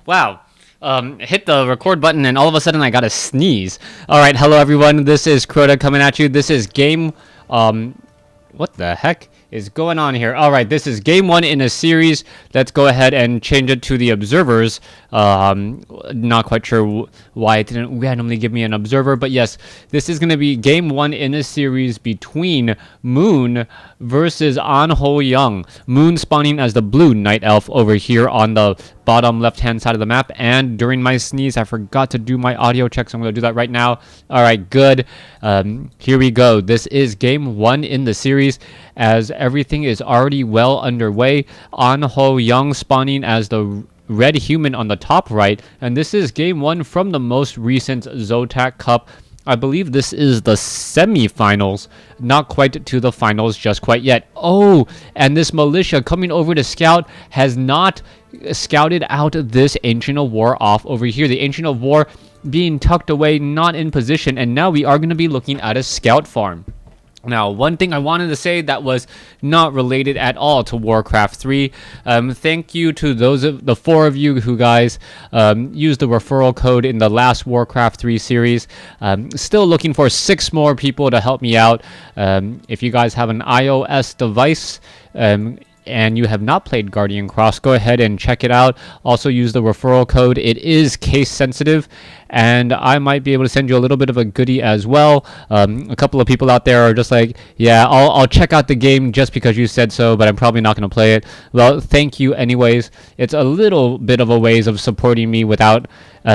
Wow. Hit the record button and all of a sudden I got a sneeze. Alright, hello everyone. This is Crota coming at you. This is game... What the heck is going on here? Alright, this is game 1 in a series. Let's go ahead and change it to the observers. Not quite sure why it didn't randomly give me an observer, but yes, this is going to be game 1 in a series between Moon versus AhnHaYoung. Moon spawning as the blue night elf over here on the bottom left hand side of the map, and during my sneeze I forgot to do my audio check, so I'm going to do that right now. Alright, good. Here we go. This is game 1 in the series, as everything is already well underway. AhnHaYoung spawning as the red human on the top right, and this is game 1 from the most recent Zotac Cup. I believe this is the semi-finals, not quite to the finals just quite yet. Oh, and this militia coming over to scout has not scouted out this Ancient of War off over here. The Ancient of War being tucked away, not in position, and now we are going to be looking at a scout farm. Now, one thing I wanted to say that was not related at all to WarCraft 3. Thank you to the 4 of you who guys used the referral code in the last WarCraft 3 series. Still looking for 6 more people to help me out. If you guys have an iOS device, and you have not played Guardian Cross, go ahead and check it out. Also use the referral code. It is case sensitive, and I might be able to send you a little bit of a goodie as well. A couple of people out there are just like, yeah, I'll check out the game just because you said so, but I'm probably not going to play it. Well, thank you anyways. It's a little bit of a ways of supporting me without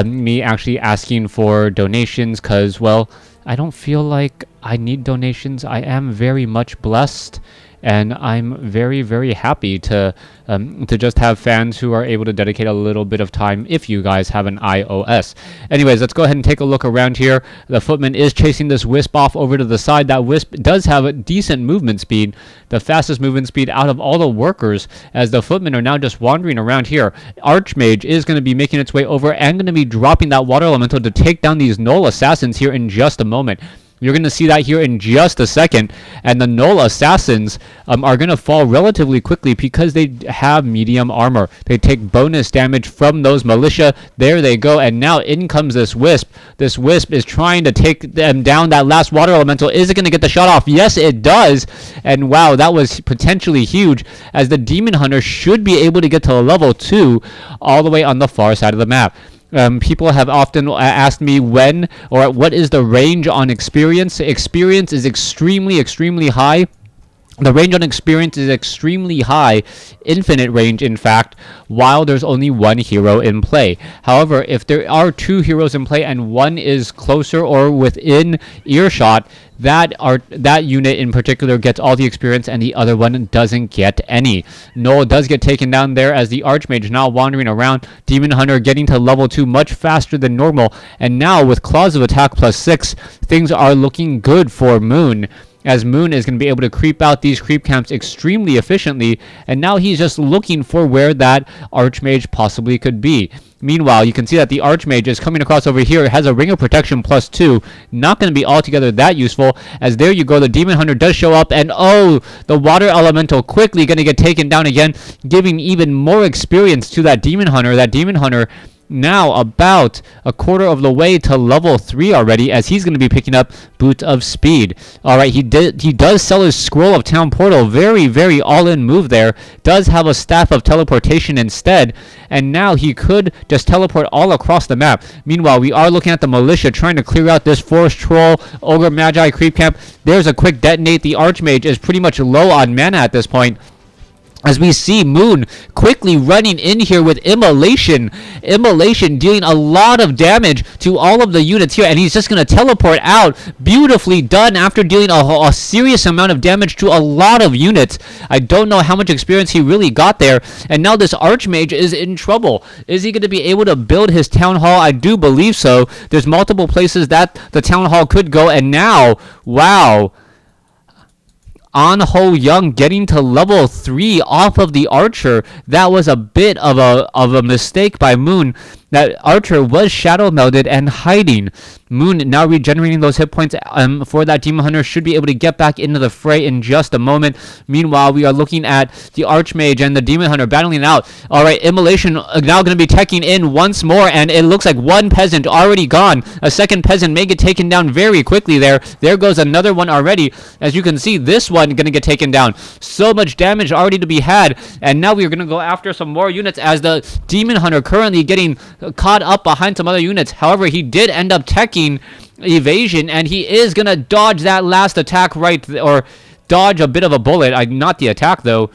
me actually asking for donations, because, well, I don't feel like I need donations. I am very much blessed, and I'm very, very happy to just have fans who are able to dedicate a little bit of time if you guys have an iOS. Anyways, let's go ahead and take a look around here. The footman is chasing this wisp off over to the side. That wisp does have a decent movement speed, the fastest movement speed out of all the workers, as the footmen are now just wandering around here. Archmage is going to be making its way over and going to be dropping that water elemental to take down these Null assassins here in just a moment. You're going to see that here in just a second, and the Null assassins are going to fall relatively quickly because they have medium armor. They take bonus damage from those militia. There they go, and now in comes this wisp. This wisp is trying to take them down. That last water elemental, is it going to get the shot off? Yes, it does, and wow, that was potentially huge, as the demon hunter should be able to get to level 2 all the way on the far side of the map. People have often asked me when or what is the range on experience. Experience is extremely, extremely high. The range on experience is extremely high, infinite range in fact, while there's only one hero in play. However, if there are 2 heroes in play and one is closer or within earshot, that unit in particular gets all the experience and the other one doesn't get any. Null does get taken down there, as the Archmage now wandering around. Demon Hunter getting to level 2 much faster than normal, and now with Claws of Attack +6, things are looking good for Moon, as Moon is going to be able to creep out these creep camps extremely efficiently, and now he's just looking for where that Archmage possibly could be. Meanwhile, you can see that the Archmage is coming across over here. It has a Ring of Protection +2. Not going to be altogether that useful, as there you go, the Demon Hunter does show up, and oh, the Water Elemental quickly going to get taken down again, giving even more experience to that Demon Hunter. That Demon Hunter now about a quarter of the way to level 3 already, as he's going to be picking up Boot of Speed. Alright, he does sell his Scroll of Town Portal. Very, very all-in move there. Does have a Staff of Teleportation instead, and now he could just teleport all across the map. Meanwhile, we are looking at the militia trying to clear out this Forest Troll, Ogre Magi creep camp. There's a quick detonate. The Archmage is pretty much low on mana at this point, as we see Moon quickly running in here with Immolation. Immolation dealing a lot of damage to all of the units here, and he's just going to teleport out. Beautifully done after dealing a serious amount of damage to a lot of units. I don't know how much experience he really got there, and now this Archmage is in trouble. Is he going to be able to build his Town Hall? I do believe so. There's multiple places that the Town Hall could go, and now, wow, AhnHaYoung getting to level 3 off of the Archer. That was a bit of a mistake by Moon. that Archer was shadow melded and hiding. Moon now regenerating those hit points for that Demon Hunter, should be able to get back into the fray in just a moment. Meanwhile, we are looking at the Archmage and the Demon Hunter battling it out. Alright, Immolation now going to be teching in once more, and it looks like one peasant already gone. A second peasant may get taken down very quickly there. There goes another one already. As you can see, this one going to get taken down. So much damage already to be had, and now we are going to go after some more units as the Demon Hunter currently getting caught up behind some other units. However, he did end up teching evasion, and he is going to dodge that last attack or dodge a bit of a bullet. Not the attack, though,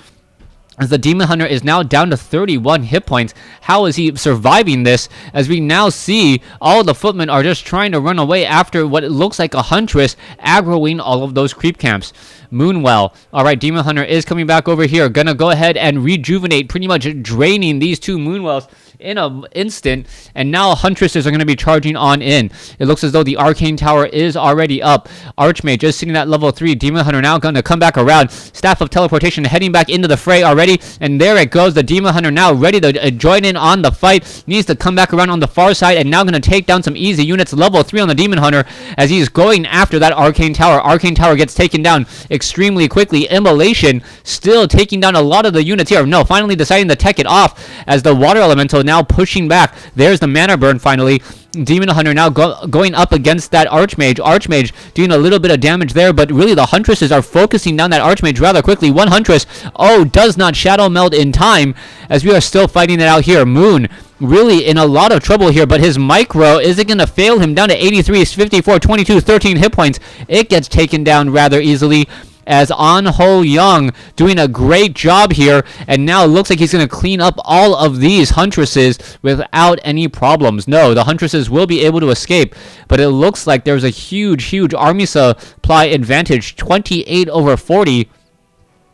as the Demon Hunter is now down to 31 hit points. How is he surviving this? As we now see all the footmen are just trying to run away after what it looks like a Huntress aggroing all of those creep camps. Moonwell. Alright, Demon Hunter is coming back over here. Gonna go ahead and rejuvenate, pretty much draining these two Moonwells in an instant, and now Huntresses are going to be charging on in. It looks as though the Arcane Tower is already up. Archmage just sitting at level 3. Demon Hunter now going to come back around. Staff of Teleportation heading back into the fray already, and there it goes. The Demon Hunter now ready to join in on the fight. Needs to come back around on the far side, and now going to take down some easy units. Level 3 on the Demon Hunter as he's going after that Arcane Tower. Arcane Tower gets taken down extremely quickly. Immolation still taking down a lot of the units here. No, finally deciding to tech it off as the Water Elemental now pushing back. There's the mana burn finally. Demon Hunter now going up against that Archmage. Archmage doing a little bit of damage there, but really the Huntresses are focusing down that Archmage rather quickly. One Huntress, does not shadow meld in time, as we are still fighting it out here. Moon really in a lot of trouble here, but his micro isn't going to fail him. Down to 83, 54, 22, 13 hit points. It gets taken down rather easily, as AhnHaYoung doing a great job here, and now it looks like he's going to clean up all of these Huntresses without any problems. No, the Huntresses will be able to escape, but it looks like there's a huge army supply advantage, 28 over 40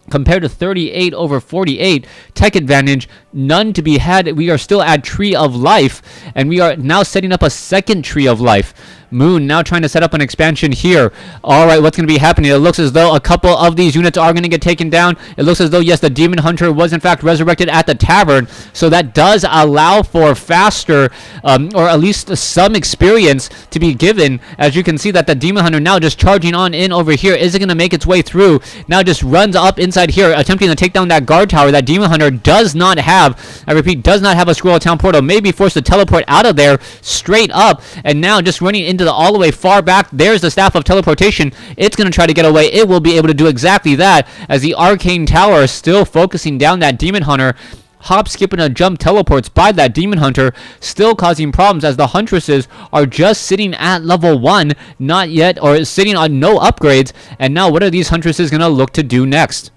compared to 38 over 48. Tech advantage, none to be had. We are still at Tree of Life, and we are now setting up a second Tree of Life. Moon now trying to set up an expansion here. Alright, what's going to be happening? It looks as though a couple of these units are going to get taken down. It looks as though, yes, the Demon Hunter was in fact resurrected at the tavern, so that does allow for faster, or at least some experience to be given. As you can see that the Demon Hunter now just charging on in over here. Is it going to make its way through? Now just runs up inside here, attempting to take down that guard tower. That Demon Hunter does not have, I repeat, does not have a Scroll of Town portal. May be forced to teleport out of there straight up, and now just running into the all the way far back. There's the Staff of Teleportation. It's going to try to get away. It will be able to do exactly that, as the Arcane Tower is still focusing down that Demon Hunter. Hop, skip, and a jump teleports by that Demon Hunter, still causing problems as the Huntresses are just sitting at level 1, not yet, or sitting on no upgrades. And now what are these Huntresses going to look to do next?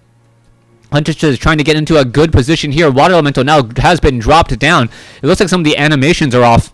Huntresses trying to get into a good position here. Water Elemental now has been dropped down. It looks like some of the animations are off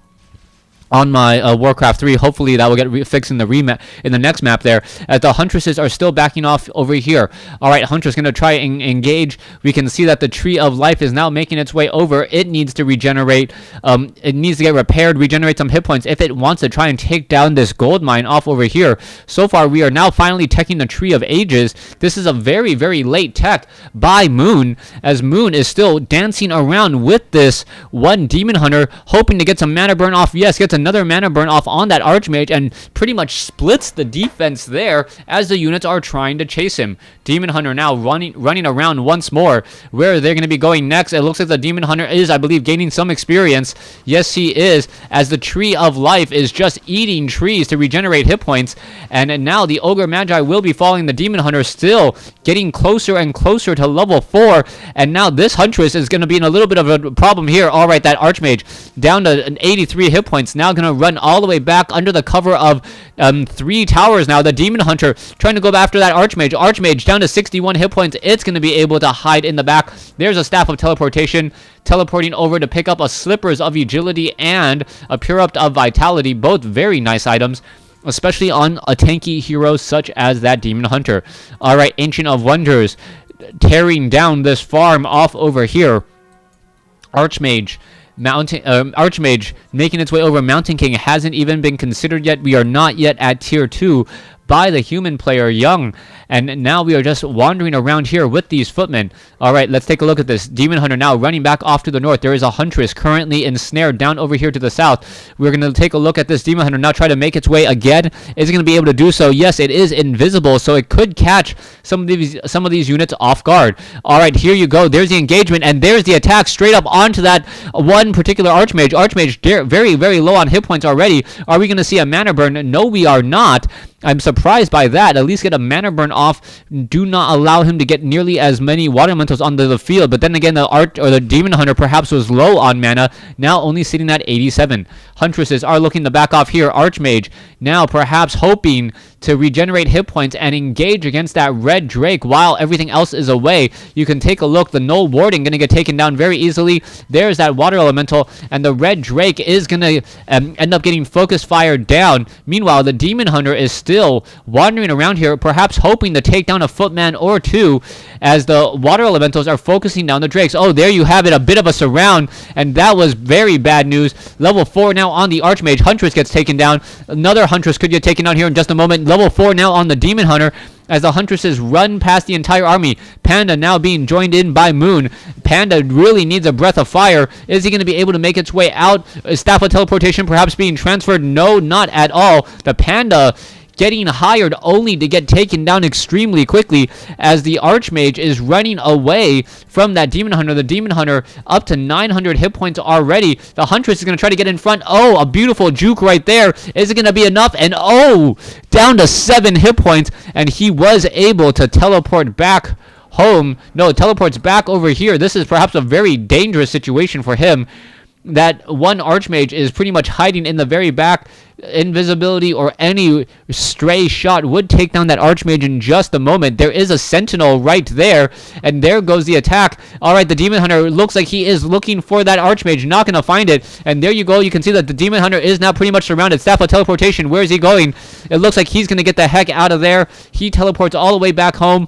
on my WarCraft 3. Hopefully that will get fixed in the next map there, as the Huntresses are still backing off over here. Alright, Huntress going to try and engage. We can see that the Tree of Life is now making its way over. It needs to regenerate. It needs to get repaired, regenerate some hit points if it wants to try and take down this gold mine off over here. So far, we are now finally teching the Tree of Ages. This is a very late tech by Moon, as Moon is still dancing around with this one Demon Hunter, hoping to get some mana burn off. Yes, gets another mana burn off on that Archmage, and pretty much splits the defense there as the units are trying to chase him. Demon Hunter now running around once more. Where are they going to be going next? It looks like the Demon Hunter is, I believe, gaining some experience. Yes, he is, as the Tree of Life is just eating trees to regenerate hit points. And now the Ogre Magi will be following the Demon Hunter, still getting closer and closer to level 4. And now this Huntress is going to be in a little bit of a problem here. Alright, that Archmage down to 83 hit points. Now going to run all the way back under the cover of 3 towers now. The Demon Hunter trying to go after that Archmage. Archmage down to 61 hit points. It's going to be able to hide in the back. There's a Staff of Teleportation, teleporting over to pick up a Slippers of Agility and a Pure-Up of Vitality. Both very nice items, especially on a tanky hero such as that Demon Hunter. Alright, Ancient of Wonders tearing down this farm off over here. Archmage making its way over. Mountain King hasn't even been considered yet. We are not yet at tier 2, by the human player Young. And now we are just wandering around here with these footmen. All right, let's take a look at this. Demon Hunter now running back off to the north. There is a Huntress currently ensnared down over here to the south. We're going to take a look at this Demon Hunter now try to make its way again. Is it going to be able to do so? Yes, it is invisible, so it could catch some of these units off guard. All right, here you go. There's the engagement, and there's the attack straight up onto that one particular Archmage. Archmage very, very low on hit points already. Are we going to see a mana burn? No, we are not. I'm surprised by that. At least get a mana burn off. Do not allow him to get nearly as many water elementals onto the field. But then again, the Demon Hunter perhaps was low on mana. Now only sitting at 87. Huntresses are looking to back off here. Archmage now perhaps hoping to regenerate hit points and engage against that red Drake while everything else is away. You can take a look. The Null Warding going to get taken down very easily. There's that water elemental, and the red Drake is going to end up getting focus fire down. Meanwhile, the Demon Hunter is still wandering around here, perhaps hoping to take down a footman or two as the water elementals are focusing down the Drakes. Oh, there you have it, a bit of a surround, and that was very bad news. Level 4 now on the Archmage. Huntress gets taken down. Another Huntress could get taken down here in just a moment. Level 4 now on the Demon Hunter as the Huntresses run past the entire army. Panda now being joined in by Moon. Panda really needs a breath of fire. Is he going to be able to make its way out? Staff of Teleportation perhaps being transferred? No, not at all. The Panda getting hired only to get taken down extremely quickly as the Archmage is running away from that Demon Hunter. The Demon Hunter up to 900 hit points already. The Huntress is going to try to get in front. Oh, a beautiful juke right there. Is it going to be enough? And oh, down to 7 hit points, and he was able to teleport back home. No, teleports back over here. This is perhaps a very dangerous situation for him. That one Archmage is pretty much hiding in the very back. Invisibility or any stray shot would take down that Archmage in just a moment. There is a Sentinel right there, and there goes the attack. All right, the Demon Hunter looks like he is looking for that Archmage, not going to find it. And there you go. You can see that the Demon Hunter is now pretty much surrounded. Staff of Teleportation, where is he going? It looks like he's going to get the heck out of there. He teleports all the way back home.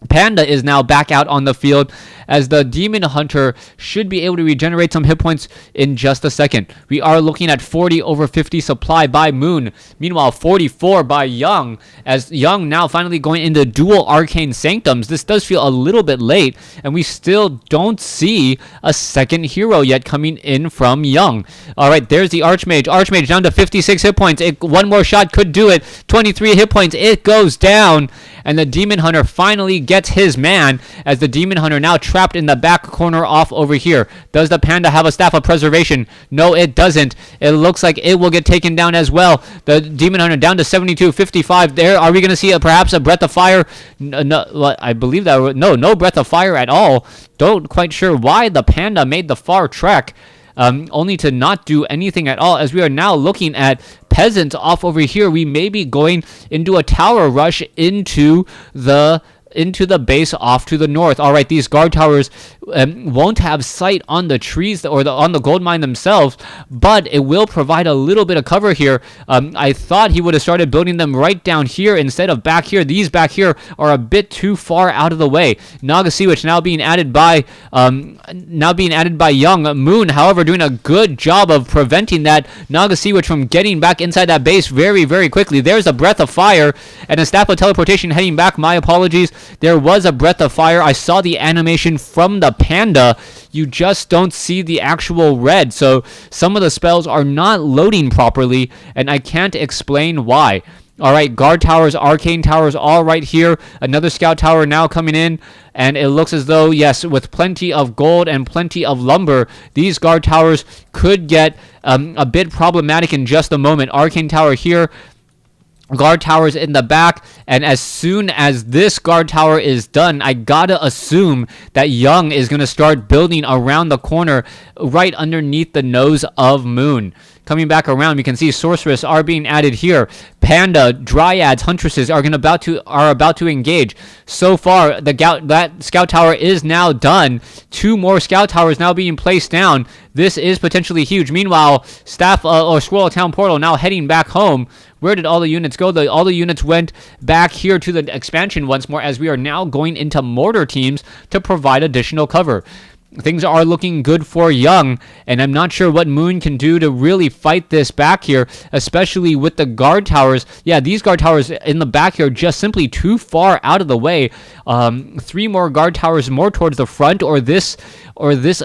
Panda is now back out on the field as the Demon Hunter should be able to regenerate some hit points in just a second. We are looking at 40 over 50 supply by Moon. Meanwhile, 44 by Young, as Young now finally going into dual Arcane Sanctums. This does feel a little bit late, and we still don't see a second hero yet coming in from Young. All right, there's the Archmage. Archmage down to 56 hit points. One more shot could do it. 23 hit points. It goes down, and the Demon Hunter finally gets his man as the Demon Hunter now trapped in the back corner off over here. Does the Panda have a Staff of Preservation? No, it doesn't. It looks like it will get taken down as well. The Demon Hunter down to 72, 55 there. Are we going to see perhaps a Breath of Fire? No, I believe that. No Breath of Fire at all. Don't quite sure why the Panda made the far trek. Only to not do anything at all, as we are now looking at peasants off over here. We may be going into a tower rush into the base off to the north. All right, these guard towers won't have sight on the trees or on the gold mine themselves, but it will provide a little bit of cover here. I thought he would have started building them right down here instead of back here. These back here are a bit too far out of the way. Naga Sea-Witch now being added by Young. Moon, however, doing a good job of preventing that Naga Sea-Witch from getting back inside that base very, very quickly. There's a Breath of Fire and a Staff of Teleportation heading back. My apologies. There was a Breath of Fire. I saw the animation from the Panda. You just don't see the actual red. So some of the spells are not loading properly, and I can't explain why. All right, guard towers, arcane towers, all right here. Another scout tower now coming in, and it looks as though, yes, with plenty of gold and plenty of lumber, these guard towers could get a bit problematic in just a moment. Arcane tower here. Guard towers in the back, and as soon as this guard tower is done, I gotta assume that Young is gonna start building around the corner right underneath the nose of Moon. Coming back around, we can see Sorceress are being added here. Panda, Dryads, Huntresses are about to engage. So far, that scout tower is now done. 2 more scout towers now being placed down. This is potentially huge. Meanwhile, Staff or Squirrel Town Portal now heading back home. Where did all the units go? All the units went back here to the expansion once more, as we are now going into mortar teams to provide additional cover. things are looking good for Young, and I'm not sure what Moon can do to really fight this back here, especially with the guard towers. Yeah, these guard towers in the back here are just simply too far out of the way. 3 more guard towers more towards the front, or this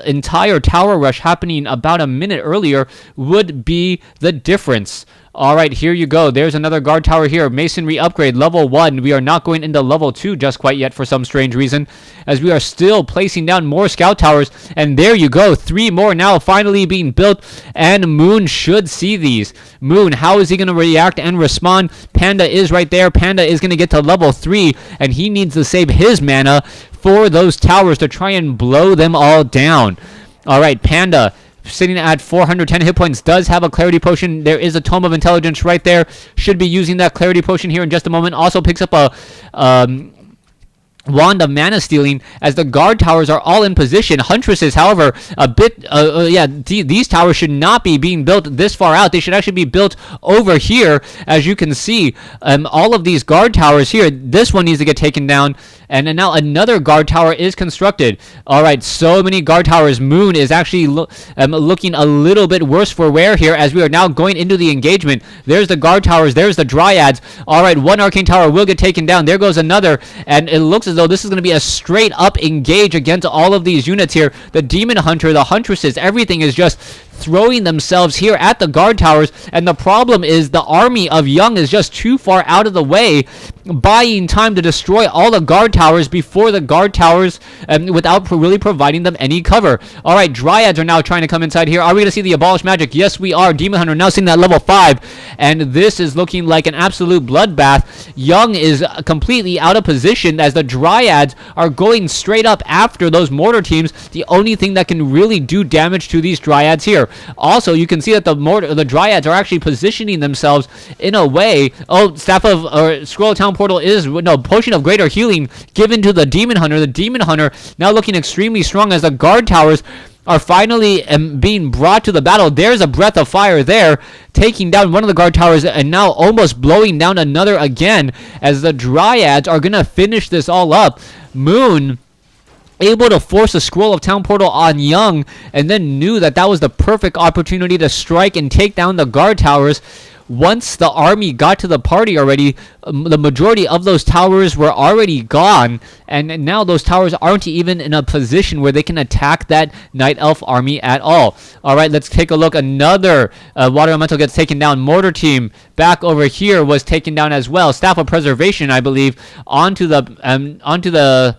entire tower rush happening about a minute earlier would be the difference. All right, here you go. There's another guard tower here. Masonry upgrade, level 1. We are not going into level 2 just quite yet for some strange reason, as we are still placing down more scout towers. And there you go. 3 more now finally being built, and Moon should see these. Moon, how is he going to react and respond? Panda is right there. Panda is going to get to level 3, and he needs to save his mana for those towers to try and blow them all down. All right, Panda, sitting at 410 hit points, does have a clarity potion. There is a Tome of Intelligence right there. Should be using that clarity potion here in just a moment. Also picks up a Wand of Mana Stealing, as the guard towers are all in position. Huntresses, however, a bit, these towers should not be being built this far out. They should actually be built over here, as you can see. All of these guard towers here, this one needs to get taken down, and now another guard tower is constructed. All right, so many guard towers. Moon is actually looking a little bit worse for wear here, as we are now going into the engagement. There's the guard towers, there's the dryads. All right, one arcane tower will get taken down. There goes another, and it looks as though this is going to be a straight up engage against all of these units here. The Demon Hunter, the Huntresses, everything is just throwing themselves here at the guard towers, and the problem is the army of Young is just too far out of the way, buying time to destroy all the guard towers before the guard towers, without really providing them any cover. All right, Dryads are now trying to come inside here. Are we going to see the Abolish Magic? Yes, we are. Demon Hunter now sitting at level 5, and this is looking like an absolute bloodbath. Young is completely out of position, as the Dryads are going straight up after those mortar teams, the only thing that can really do damage to these Dryads here. Also, you can see that the Dryads are actually positioning themselves in a way. Oh, Scroll of Town Portal is, no, Potion of Greater Healing given to the Demon Hunter. The Demon Hunter now looking extremely strong, as the guard towers are finally being brought to the battle. There's a Breath of Fire there, taking down one of the guard towers, and now almost blowing down another again, as the Dryads are going to finish this all up. Moon able to force a Scroll of Town Portal on Young, and then knew that that was the perfect opportunity to strike and take down the guard towers. Once the army got to the party already, the majority of those towers were already gone, and now those towers aren't even in a position where they can attack that Night Elf army at all. All right, let's take a look. Another Water Elemental gets taken down. Mortar team back over here was taken down as well. Staff of Preservation, I believe, onto the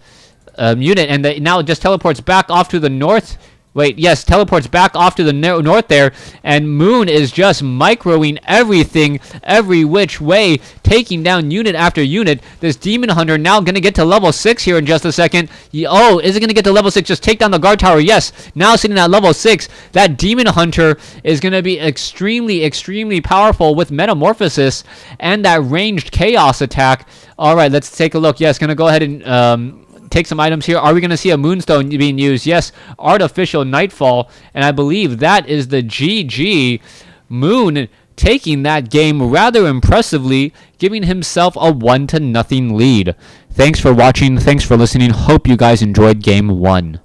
unit, and now it just teleports back off to the north. Wait, yes, teleports back off to the north there, and Moon is just microing everything every which way, taking down unit after unit. This Demon Hunter now going to get to level 6 here in just a second. Oh, is it going to get to level 6? Just take down the guard tower. Yes, now sitting at level 6. That Demon Hunter is going to be extremely, extremely powerful with Metamorphosis and that ranged Chaos attack. All right, let's take a look. Yes, going to go ahead and take some items here. Are we going to see a Moonstone being used? Yes, Artificial Nightfall, and I believe that is the GG. Moon taking that game rather impressively, giving himself a 1-0 lead. Thanks for watching. Thanks for listening. Hope you guys enjoyed game 1.